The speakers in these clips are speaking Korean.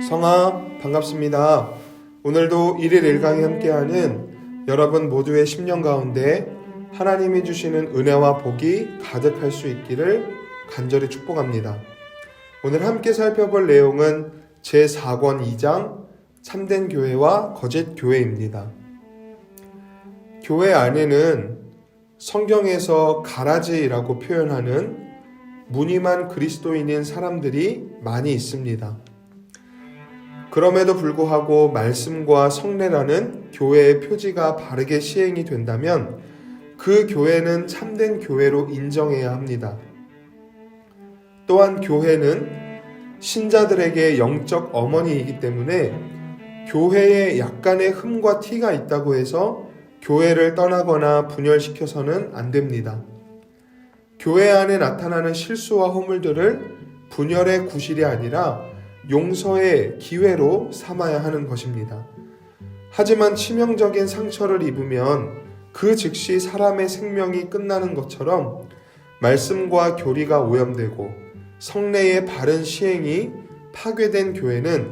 성아, 반갑습니다. 오늘도 1일 1강에 함께하는 여러분 모두의 10년 가운데 하나님이 주시는 은혜와 복이 가득할 수 있기를 간절히 축복합니다. 오늘 함께 살펴볼 내용은 제4권 2장 참된 교회와 거짓 교회입니다. 교회 안에는 성경에서 가라지라고 표현하는 무늬만 그리스도인인 사람들이 많이 있습니다. 그럼에도 불구하고 말씀과 성례라는 교회의 표지가 바르게 시행이 된다면 그 교회는 참된 교회로 인정해야 합니다. 또한 교회는 신자들에게 영적 어머니이기 때문에 교회에 약간의 흠과 티가 있다고 해서 교회를 떠나거나 분열시켜서는 안 됩니다. 교회 안에 나타나는 실수와 허물들을 분열의 구실이 아니라 용서의 기회로 삼아야 하는 것입니다. 하지만 치명적인 상처를 입으면 그 즉시 사람의 생명이 끝나는 것처럼 말씀과 교리가 오염되고 성례의 바른 시행이 파괴된 교회는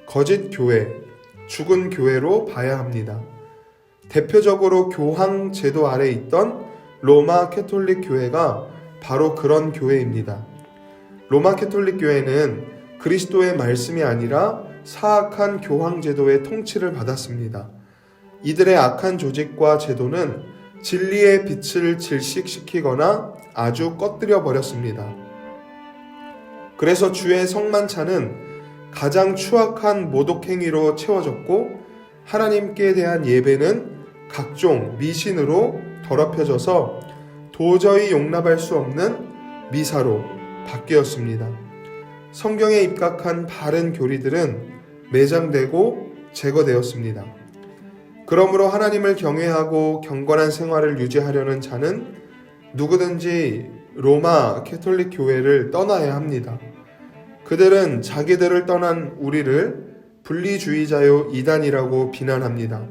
거짓 교회, 죽은 교회로 봐야 합니다. 대표적으로 교황 제도 아래 있던 로마 캐톨릭 교회가 바로 그런 교회입니다. 로마 캐톨릭 교회는 그리스도의 말씀이 아니라 사악한 교황 제도의 통치를 받았습니다. 이들의 악한 조직과 제도는 진리의 빛을 질식시키거나 아주 꺼뜨려 버렸습니다. 그래서 주의 성만찬은 가장 추악한 모독행위로 채워졌고 하나님께 대한 예배는 각종 미신으로 더럽혀져서 도저히 용납할 수 없는 미사로 바뀌었습니다. 성경에 입각한 바른 교리들은 매장되고 제거되었습니다. 그러므로 하나님을 경외하고 경건한 생활을 유지하려는 자는 누구든지 로마 캐톨릭 교회를 떠나야 합니다. 그들은 자기들을 떠난 우리를 분리주의자요 이단이라고 비난합니다.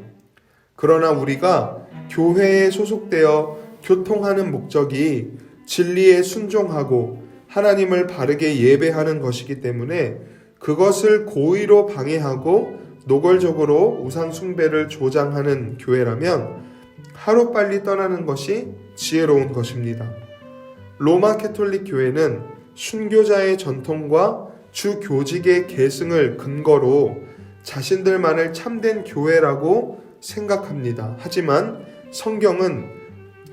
그러나 우리가 교회에 소속되어 교통하는 목적이 진리에 순종하고 하나님을 바르게 예배하는 것이기 때문에 그것을 고의로 방해하고 노골적으로 우상 숭배를 조장하는 교회라면 하루빨리 떠나는 것이 지혜로운 것입니다. 로마 캐톨릭 교회는 순교자의 전통과 주 교직의 계승을 근거로 자신들만을 참된 교회라고 생각합니다. 하지만 성경은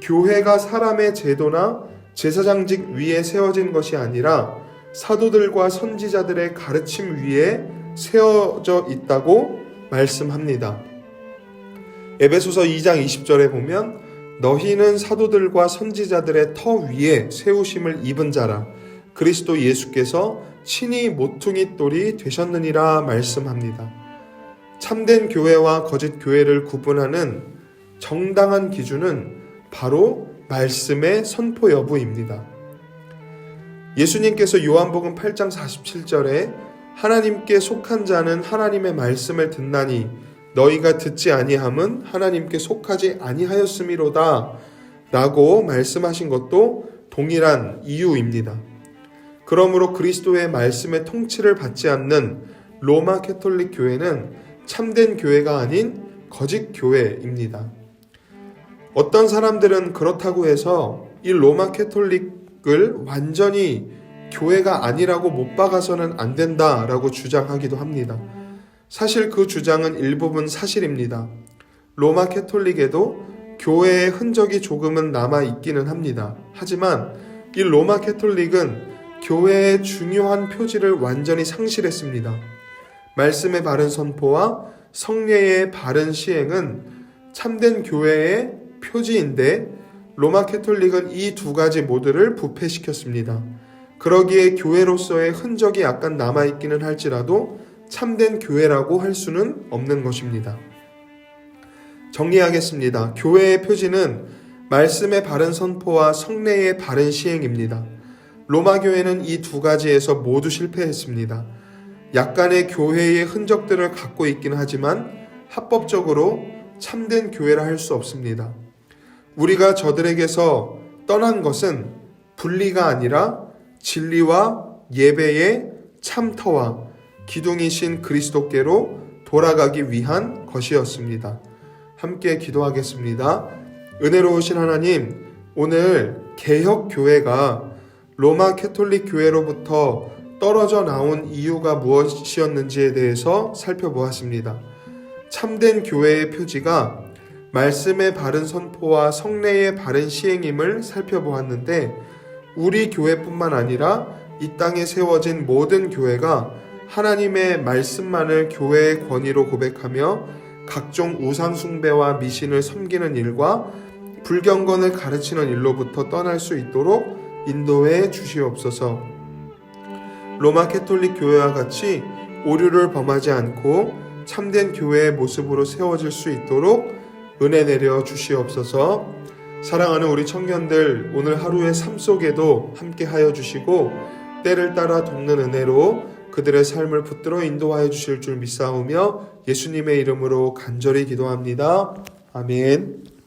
교회가 사람의 제도나 제사장직 위에 세워진 것이 아니라 사도들과 선지자들의 가르침 위에 세워져 있다고 말씀합니다. 에베소서 2장 20절에 보면 너희는 사도들과 선지자들의 터 위에 세우심을 입은 자라 그리스도 예수께서 친히 모퉁이 돌이 되셨느니라 말씀합니다. 참된 교회와 거짓 교회를 구분하는 정당한 기준은 바로 말씀의 선포 여부입니다. 예수님께서 요한복음 8장 47절에 하나님께 속한 자는 하나님의 말씀을 듣나니 너희가 듣지 아니함은 하나님께 속하지 아니하였음이로다 라고 말씀하신 것도 동일한 이유입니다. 그러므로 그리스도의 말씀의 통치를 받지 않는 로마 캐톨릭 교회는 참된 교회가 아닌 거짓 교회입니다. 어떤 사람들은 그렇다고 해서 이 로마 캐톨릭을 완전히 교회가 아니라고 못 박아서는 안 된다라고 주장하기도 합니다. 사실 그 주장은 일부분 사실입니다. 로마 캐톨릭에도 교회의 흔적이 조금은 남아 있기는 합니다. 하지만 이 로마 캐톨릭은 교회의 중요한 표지를 완전히 상실했습니다. 말씀의 바른 선포와 성례의 바른 시행은 참된 교회의 표지인데 로마 캐톨릭은 이 두 가지 모두를 부패시켰습니다. 그러기에 교회로서의 흔적이 약간 남아있기는 할지라도 참된 교회라고 할 수는 없는 것입니다. 정리하겠습니다. 교회의 표지는 말씀의 바른 선포와 성례의 바른 시행입니다. 로마 교회는 이 두 가지에서 모두 실패했습니다. 약간의 교회의 흔적들을 갖고 있긴 하지만 합법적으로 참된 교회라 할 수 없습니다. 우리가 저들에게서 떠난 것은 분리가 아니라 진리와 예배의 참터와 기둥이신 그리스도께로 돌아가기 위한 것이었습니다. 함께 기도하겠습니다. 은혜로우신 하나님, 오늘 개혁교회가 로마 캐톨릭 교회로부터 떨어져 나온 이유가 무엇이었는지에 대해서 살펴보았습니다. 참된 교회의 표지가 말씀의 바른 선포와 성례의 바른 시행임을 살펴보았는데, 우리 교회뿐만 아니라 이 땅에 세워진 모든 교회가 하나님의 말씀만을 교회의 권위로 고백하며 각종 우상 숭배와 미신을 섬기는 일과 불경건을 가르치는 일로부터 떠날 수 있도록 인도해 주시옵소서. 로마 캐톨릭 교회와 같이 오류를 범하지 않고 참된 교회의 모습으로 세워질 수 있도록 은혜 내려 주시옵소서. 사랑하는 우리 청년들, 오늘 하루의 삶 속에도 함께 하여 주시고 때를 따라 돕는 은혜로 그들의 삶을 붙들어 인도하여 주실 줄 믿사오며 예수님의 이름으로 간절히 기도합니다. 아멘.